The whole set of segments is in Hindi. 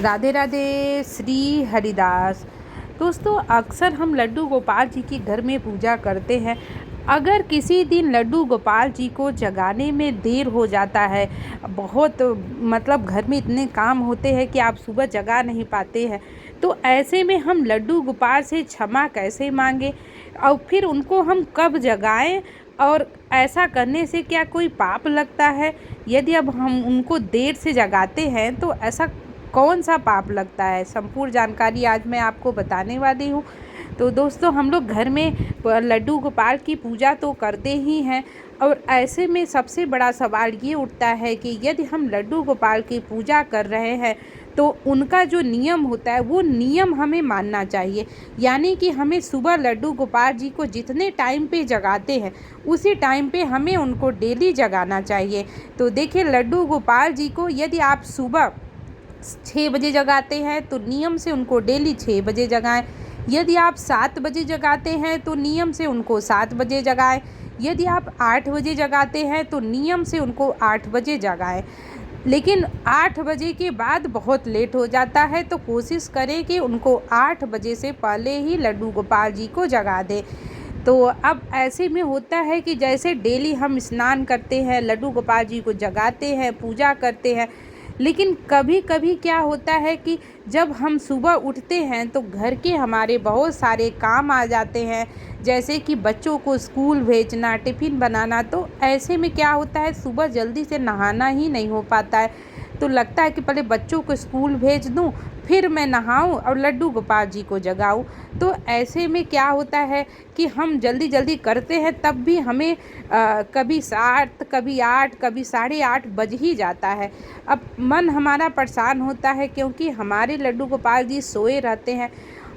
राधे राधे। श्री हरिदास। दोस्तों, अक्सर हम लड्डू गोपाल जी की घर में पूजा करते हैं। अगर किसी दिन लड्डू गोपाल जी को जगाने में देर हो जाता है, बहुत मतलब घर में इतने काम होते हैं कि आप सुबह जगा नहीं पाते हैं, तो ऐसे में हम लड्डू गोपाल से क्षमा कैसे मांगे और फिर उनको हम कब जगाएं, और ऐसा करने से क्या कोई पाप लगता है? यदि अब हम उनको देर से जगाते हैं तो ऐसा कौन सा पाप लगता है? संपूर्ण जानकारी आज मैं आपको बताने वाली हूँ। तो दोस्तों, हम लोग घर में लड्डू गोपाल की पूजा तो करते ही हैं, और ऐसे में सबसे बड़ा सवाल ये उठता है कि यदि हम लड्डू गोपाल की पूजा कर रहे हैं तो उनका जो नियम होता है वो नियम हमें मानना चाहिए। यानी कि हमें सुबह लड्डू गोपाल जी को जितने टाइम पे जगाते हैं उसी टाइम पे हमें उनको डेली जगाना चाहिए। तो देखिए, लड्डू गोपाल जी को यदि आप सुबह 6 बजे जगाते हैं तो नियम से उनको डेली 6 बजे जगाएं। यदि आप 7 बजे जगाते हैं तो नियम से उनको 7 बजे जगाएं। यदि आप 8 बजे जगाते हैं तो नियम से उनको 8 बजे जगाएं। लेकिन 8 बजे के बाद बहुत लेट हो जाता है, तो कोशिश करें कि उनको 8 बजे से पहले ही लड्डू गोपाल जी को जगा दें। तो अब ऐसे में होता है कि जैसे डेली हम स्नान करते हैं, लड्डू गोपाल जी को जगाते हैं, पूजा करते हैं, लेकिन कभी कभी क्या होता है कि जब हम सुबह उठते हैं तो घर के हमारे बहुत सारे काम आ जाते हैं, जैसे कि बच्चों को स्कूल भेजना, टिफ़िन बनाना। तो ऐसे में क्या होता है, सुबह जल्दी से नहाना ही नहीं हो पाता है। तो लगता है कि पहले बच्चों को स्कूल भेज दूं, फिर मैं नहाऊं और लड्डू गोपाल जी को जगाऊं। तो ऐसे में क्या होता है कि हम जल्दी जल्दी करते हैं, तब भी हमें कभी 7, कभी 8, कभी 8:30 बज ही जाता है। अब मन हमारा परेशान होता है, क्योंकि हमारे लड्डू गोपाल जी सोए रहते हैं।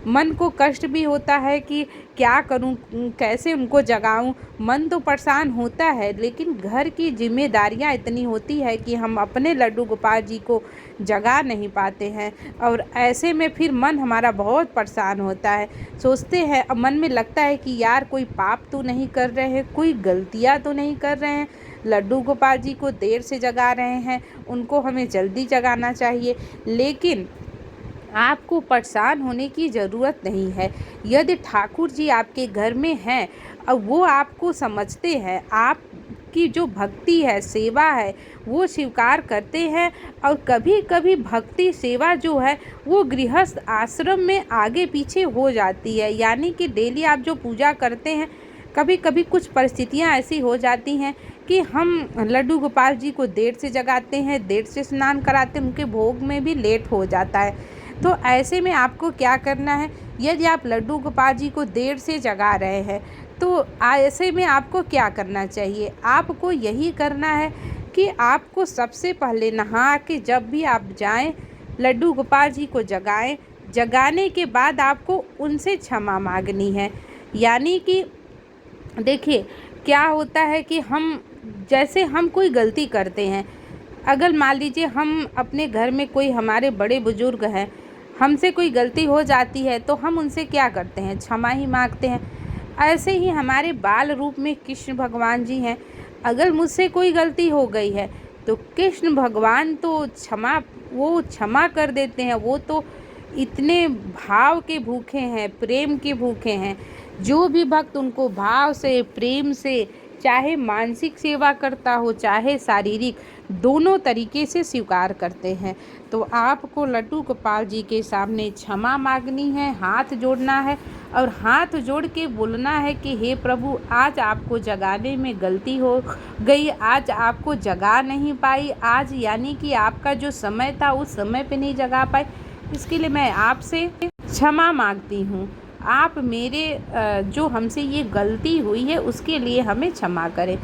मन को कष्ट भी होता है कि क्या करूं, कैसे उनको जगाऊं। मन तो परेशान होता है, लेकिन घर की जिम्मेदारियां इतनी होती है कि हम अपने लड्डू गोपाल जी को जगा नहीं पाते हैं, और ऐसे में फिर मन हमारा बहुत परेशान होता है। सोचते हैं, अब मन में लगता है कि यार कोई पाप तो नहीं कर रहे हैं, कोई गलतियां तो नहीं कर रहे हैं। लड्डू गोपाल जी को देर से जगा रहे हैं, उनको हमें जल्दी जगाना चाहिए। लेकिन आपको परेशान होने की ज़रूरत नहीं है। यदि ठाकुर जी आपके घर में हैं और वो आपको समझते हैं, आपकी जो भक्ति है, सेवा है, वो स्वीकार करते हैं। और कभी कभी भक्ति सेवा जो है वो गृहस्थ आश्रम में आगे पीछे हो जाती है। यानी कि डेली आप जो पूजा करते हैं, कभी कभी कुछ परिस्थितियां ऐसी हो जाती हैं कि हम लड्डू गोपाल जी को देर से जगाते हैं, देर से स्नान कराते हैं, उनके भोग में भी लेट हो जाता है। तो ऐसे में आपको क्या करना है, यदि आप लड्डू गोपाल जी को देर से जगा रहे हैं तो ऐसे में आपको क्या करना चाहिए? आपको यही करना है कि आपको सबसे पहले नहा के जब भी आप जाएं, लड्डू गोपाल जी को जगाएं। जगाने के बाद आपको उनसे क्षमा मांगनी है। यानी कि देखिए, क्या होता है कि जैसे हम कोई गलती करते हैं, अगर मान लीजिए हम अपने घर में कोई हमारे बड़े बुजुर्ग हैं, हमसे कोई गलती हो जाती है तो हम उनसे क्या करते हैं, क्षमा ही मांगते हैं। ऐसे ही हमारे बाल रूप में कृष्ण भगवान जी हैं। अगर मुझसे कोई गलती हो गई है तो कृष्ण भगवान तो वो क्षमा कर देते हैं। वो तो इतने भाव के भूखे हैं, प्रेम के भूखे हैं। जो भी भक्त उनको भाव से, प्रेम से, चाहे मानसिक सेवा करता हो चाहे शारीरिक, दोनों तरीके से स्वीकार करते हैं। तो आपको लड्डू गोपाल जी के सामने क्षमा मांगनी है, हाथ जोड़ना है, और हाथ जोड़ के बोलना है कि हे प्रभु, आज आपको जगाने में गलती हो गई, आज आपको जगा नहीं पाई, आज यानी कि आपका जो समय था उस समय पे नहीं जगा पाई, इसके लिए मैं आपसे क्षमा मांगती हूँ। आप मेरे जो हमसे ये गलती हुई है उसके लिए हमें क्षमा करें।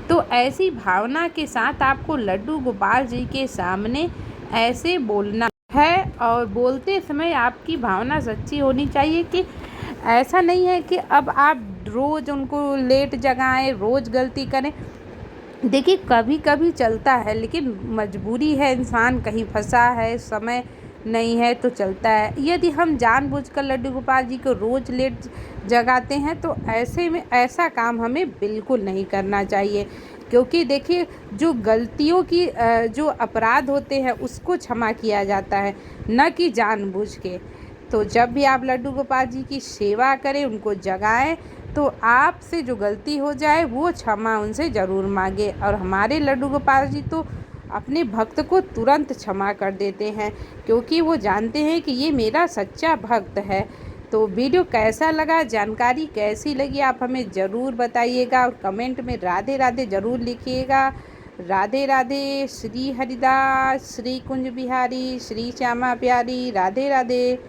तो ऐसी भावना के साथ आपको लड्डू गोपाल जी के सामने ऐसे बोलना है, और बोलते समय आपकी भावना सच्ची होनी चाहिए कि ऐसा नहीं है कि अब आप रोज़ उनको लेट जगाएं, रोज़ गलती करें। देखिए, कभी कभी चलता है, लेकिन मजबूरी है, इंसान कहीं फंसा है, समय नहीं है तो चलता है। यदि हम जानबूझकर लड्डू गोपाल जी को रोज़ लेट जगाते हैं तो ऐसे में ऐसा काम हमें बिल्कुल नहीं करना चाहिए, क्योंकि देखिए जो गलतियों की जो अपराध होते हैं उसको क्षमा किया जाता है, न कि जानबूझ के। तो जब भी आप लड्डू गोपाल जी की सेवा करें, उनको जगाएं, तो आपसे जो गलती हो जाए वो क्षमा उनसे ज़रूर मांगे। और हमारे लड्डू गोपाल जी तो अपने भक्त को तुरंत क्षमा कर देते हैं, क्योंकि वो जानते हैं कि ये मेरा सच्चा भक्त है। तो वीडियो कैसा लगा, जानकारी कैसी लगी, आप हमें ज़रूर बताइएगा और कमेंट में राधे राधे ज़रूर लिखिएगा। राधे राधे। श्री हरिदास, श्री कुंज बिहारी, श्री श्यामा प्यारी। राधे राधे।